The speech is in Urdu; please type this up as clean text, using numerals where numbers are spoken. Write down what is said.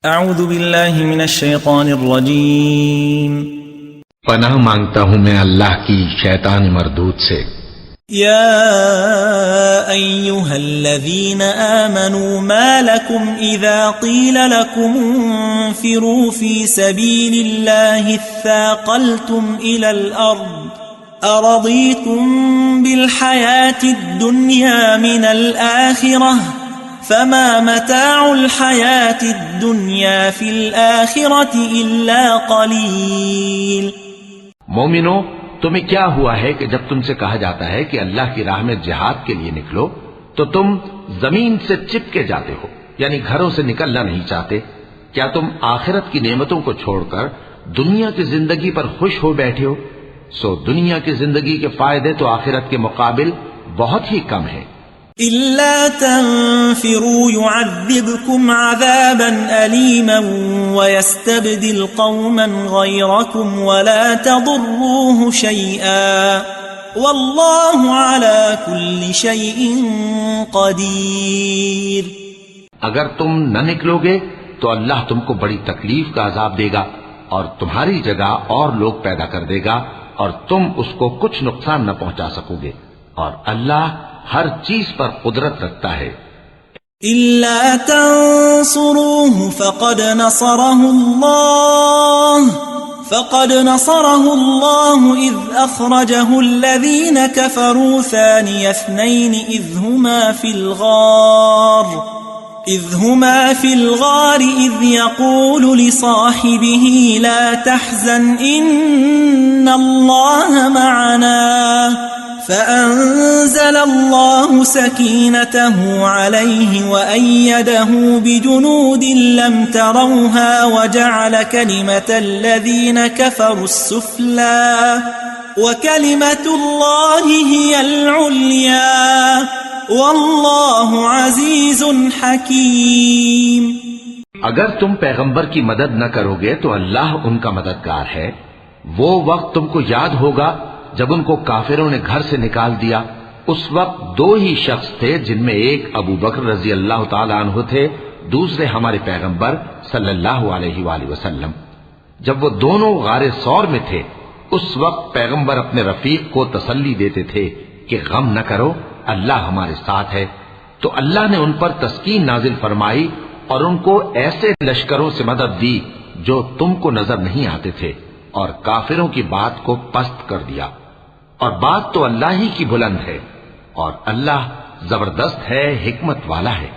اعوذ باللہ من الشیطان الرجیم پناہ مانگتا ہوں میں اللہ کی شیطان مردود سے۔ یا ایہا الذین آمنوا ما لکم اذا قیل لکم انفروا فی سبیل اللہ اثاقلتم الى الارض ارضیتم بالحیاة الدنیا من الآخرہ فما متاع الحیاة الدنیا فی الآخرة الا قلیل۔ مومنو، تمہیں کیا ہوا ہے کہ جب تم سے کہا جاتا ہے کہ اللہ کی راہ میں جہاد کے لیے نکلو تو تم زمین سے چپکے جاتے ہو، یعنی گھروں سے نکلنا نہیں چاہتے؟ کیا تم آخرت کی نعمتوں کو چھوڑ کر دنیا کی زندگی پر خوش ہو بیٹھے ہو؟ سو دنیا کی زندگی کے فائدے تو آخرت کے مقابل بہت ہی کم ہیں۔ إِلَّا تَنْفِرُوا يُعَذِّبْكُمْ عَذَابًا أَلِيمًا وَيَسْتَبْدِلْ قَوْمًا غَيْرَكُمْ وَلَا تَضُرُّوهُ شَيْئًا وَاللَّهُ عَلَى كُلِّ شَيْءٍ قَدِيرٌ۔ اگر تم نہ نکلو گے تو اللہ تم کو بڑی تکلیف کا عذاب دے گا اور تمہاری جگہ اور لوگ پیدا کر دے گا اور تم اس کو کچھ نقصان نہ پہنچا سکو گے، اور اللہ ہر چیز پر قدرت رکھتا ہے۔ إِلَّا تَنصُرُوهُ فَقَدْ نَصَرَهُ اللَّهُ إِذْ أَخْرَجَهُ الَّذِينَ كَفَرُوا ثَانِيَ اثْنَيْنِ إِذْ هُمَا فِي الْغَارِ إِذْ يَقُولُ لِصَاحِبِهِ لَا تَحْزَنْ إِنَّ اللَّهَ مَعَنَا فَأَنزَلَ اللَّهُ سَكِينَتَهُ عَلَيْهِ وَأَيَّدَهُ بِجُنُودٍ لَّمْ تَرَوْهَا وَجَعَلَ كَلِمَةَ الَّذِينَ كَفَرُوا السُّفْلَىٰ وَكَلِمَةُ اللَّهِ هِيَ الْعُلْيَا وَاللَّهُ عَزِيزٌ حَكِيمٌ۔ اگر تم پیغمبر کی مدد نہ کرو گے تو اللہ ان کا مددگار ہے۔ وہ وقت تم کو یاد ہوگا جب ان کو کافروں نے گھر سے نکال دیا۔ اس وقت دو ہی شخص تھے، جن میں ایک ابو بکر رضی اللہ تعالی عنہ تھے، دوسرے ہمارے پیغمبر صلی اللہ علیہ وآلہ وسلم۔ جب وہ دونوں غار ثور میں تھے، اس وقت پیغمبر اپنے رفیق کو تسلی دیتے تھے کہ غم نہ کرو، اللہ ہمارے ساتھ ہے۔ تو اللہ نے ان پر تسکین نازل فرمائی اور ان کو ایسے لشکروں سے مدد دی جو تم کو نظر نہیں آتے تھے، اور کافروں کی بات کو پست کر دیا۔ اور بات تو اللہ ہی کی بلند ہے، اور اللہ زبردست ہے، حکمت والا ہے۔